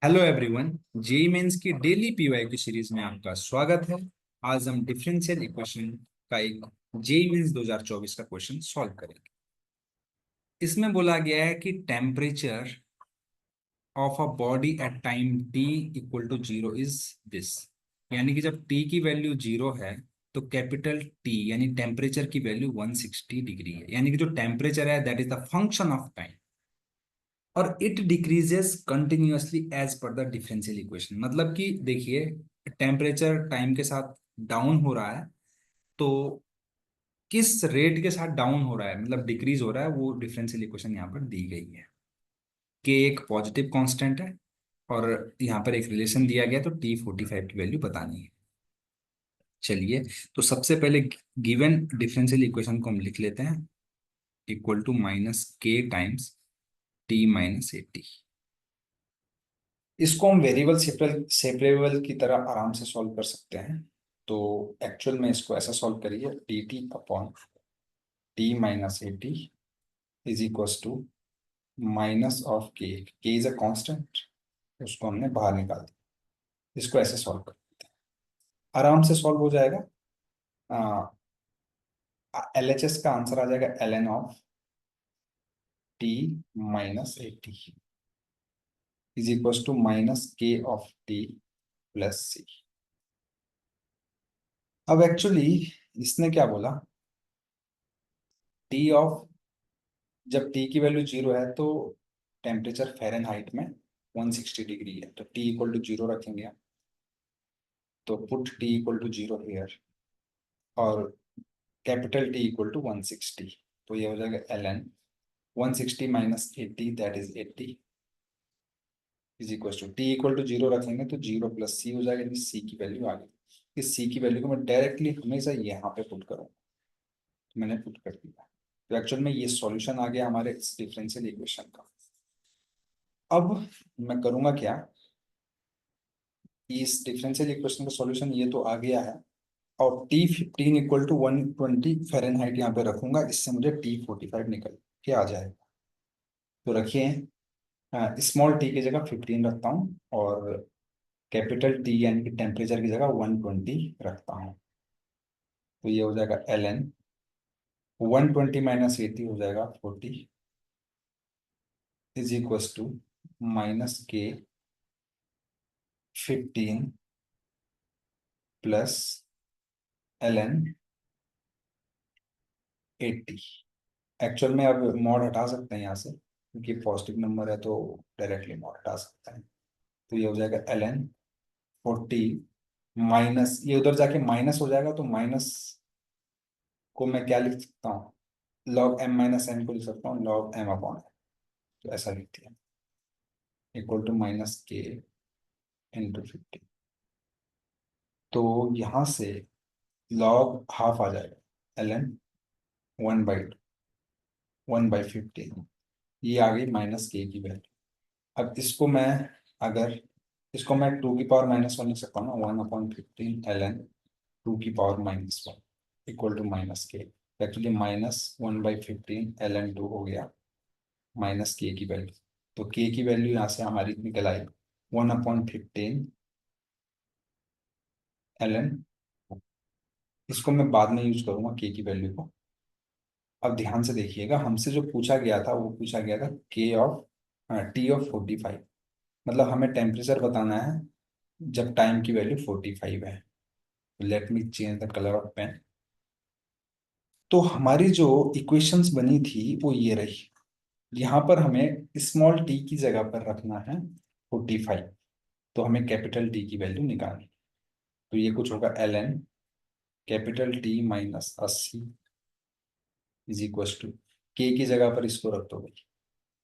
Hello everyone. JEE mains की daily PY की series में आपका स्वागत है। आज हम डिफरेंशियल इक्वेशन का एक जेई मेंस 2024 का क्वेश्चन सॉल्व करेंगे। इसमें बोला गया है कि temperature of a body at time T equal to zero is this. यानी कि जब टी की वैल्यू जीरो है तो कैपिटल टी यानी टेम्परेचर की वैल्यू 160 डिग्री है। यानी कि जो टेम्परेचर है that is the function of time और it decreases continuously as per the differential equation. मतलब कि देखिए, टेम्परेचर टाइम के साथ डाउन हो रहा है, तो किस रेट के साथ डाउन हो रहा है मतलब डिक्रीज हो रहा है, वो डिफरेंशियल इक्वेशन यहाँ पर दी गई है। के एक पॉजिटिव कांस्टेंट है और यहाँ पर एक रिलेशन दिया गया, तो टी 45 की वैल्यू बतानी है। चलिए, तो सबसे पहले गिवन डिफरेंशियल इक्वेशन को हम लिख लेते हैं, इक्वल टू माइनस के टाइम्स टी माइनस 80। इसको हम वेरिएबल सेपरेबल की तरह आराम से सॉल्व कर सकते हैं। तो एक्चुअल में इसको ऐसा सॉल्व करिए, D T upon T minus 80 is equal to minus of K is a constant, उसको हमने बाहर निकाल दिया। इसको ऐसे सॉल्व कर, आराम से सॉल्व हो जाएगा। एल एच एस का आंसर आ जाएगा L N of T minus 80 is equal to minus K of T plus C. अब एक्चुअली इसने क्या बोला, टी ऑफ, जब टी की वैल्यू जीरो है तो टेम्परेचर फ़ारेनहाइट में 160 डिग्री है, तो टी इक्वल टू जीरो रखेंगे हम। तो put T equal to zero here और कैपिटल टी इक्वल टू 160। तो ये हो जाएगा L N 160 minus 80 that is 80 is equal to T equal to zero रखेंगे तो जीरो प्लस सी हो जाएगा, सी की वैल्यू आ गई। इस सी की वैल्यू को मैं डायरेक्टली हमेशा यहाँ पे पुट करूँगा, तो मैंने पुट कर दिया। तो एक्चुअल में ये सॉल्यूशन आ गया हमारे इस डिफरेंशियल इक्वेशन का। अब मैं करूँगा क्या, इस डिफरेंशियल इक्वेशन का सॉल्यूशन ये तो आ गया है, और टी 15 इक्वल टू 120 फ़ारेनहाइट यहाँ पे रखूंगा, इससे मुझे टी 45 निकल के आ जाएगा। तो रखिए, स्मॉल टी की जगह 15 रखता हूँ और कैपिटल टी यानी कि टेम्परेचर की जगह 120 रखता हूँ। तो ये हो जाएगा एल एन 120 माइनस 80 हो जाएगा 40 इज इक्वल टू माइनस के 15 प्लस एल एन 80। एक्चुअल में अब मॉड हटा सकते हैं यहाँ से, क्योंकि पॉजिटिव नंबर है तो डायरेक्टली मॉड हटा सकते हैं। तो ये हो जाएगा एल एन 40 माइनस, ये उधर जाके माइनस हो जाएगा, तो माइनस को मैं क्या लिख सकता हूँ, लॉग एम माइनस एन को लिख सकता हूँ लॉग एम अपॉन एन। तो ऐसा लिख दिया, इक्वल टू माइनस के इंटू 50। तो यहाँ से लॉग हाफ आ जाएगा, एल एन 1/15, ये आ गई माइनस के की वैल्यू। अब इसको मैं, अगर इसको मैं टू की पावर माइनस वन लिख सकता हूँ ना, 1/15 एल एन टू की power minus one equal to minus K. Actually minus 1/15 L N two हो गया माइनस के की वैल्यू। तो के की वैल्यू यहाँ से हमारी निकल आई 1/15 एल एन। इसको मैं बाद में यूज करूंगा के की वैल्यू को। अब ध्यान से देखिएगा, हमसे जो पूछा गया था वो पूछा गया था के ऑफ टी ऑफ 45, मतलब हमें टेम्परेचर बताना है जब टाइम की वैल्यू 45 है। Let me change the colour of pen. तो हमारी जो इक्वेशंस बनी थी वो ये रही, यहाँ पर हमें स्मॉल टी की जगह पर रखना है 45, तो हमें कैपिटल टी की वैल्यू निकालनी। तो ये कुछ होगा L N capital T minus 80 is equal to K की जगह पर इसको रख दो भाई,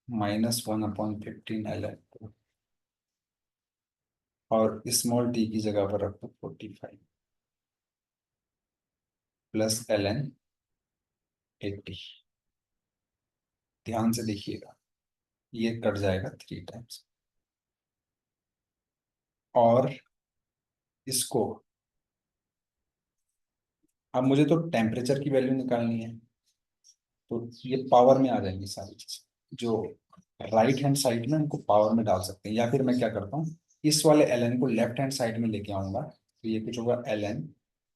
-1/15 एल एन, और स्मॉल टी की जगह पर रख दो 45 प्लस एल एन 80। ध्यान से देखिएगा, ये कट जाएगा 3 टाइम्स, और इसको, अब मुझे तो टेम्परेचर की वैल्यू निकालनी है, तो ये पावर में आ जाएंगी सारी चीजें। जो राइट हैंड साइड में इनको पावर में डाल सकते हैं, या फिर मैं क्या करता हूँ, इस वाले ln को लेफ्ट हैंड साइड में लेके आऊंगा, तो ये कुछ होगा ln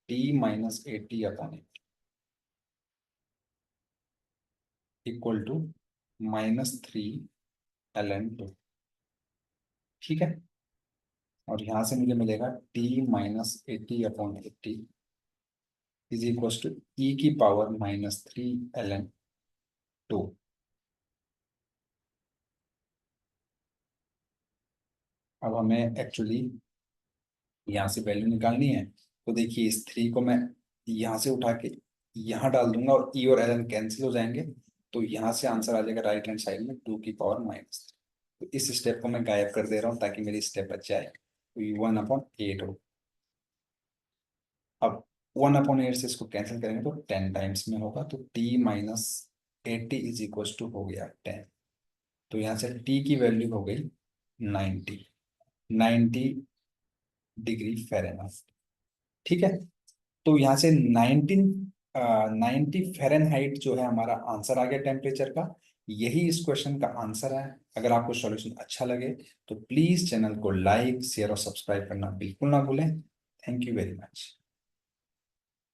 t-80 equal to -3 ln 2। ठीक है, और यहां से मुझे मिलेगा t-80/80 is equal to e⁻³ -3 ln 2। अब हमें एक्चुअली यहाँ से वैल्यू निकालनी है, तो देखिए इस 3 को मैं यहाँ से उठा के यहाँ डाल दूंगा और ई और एल एन कैंसिल हो जाएंगे, तो यहाँ से आंसर आ जाएगा राइट हैंड साइड में 2⁻⁻3। तो इस स्टेप को मैं गायब कर दे रहा हूँ ताकि मेरी स्टेप बच जाए, तो ये 1/8 हो। अब 1/8 से इसको कैंसिल करेंगे तो 10 टाइम्स में होगा, तो t-80 इज इक्वल टू हो गया 10। तो यहाँ से t की वैल्यू हो गई 90, 90 डिग्री फ़ारेनहाइट। ठीक है, तो यहाँ से 90 फ़ारेनहाइट जो है हमारा आंसर आ गया टेम्परेचर का। यही इस क्वेश्चन का आंसर है। अगर आपको सॉल्यूशन अच्छा लगे तो प्लीज चैनल को लाइक शेयर और सब्सक्राइब करना बिल्कुल ना भूलें। Thank you very much.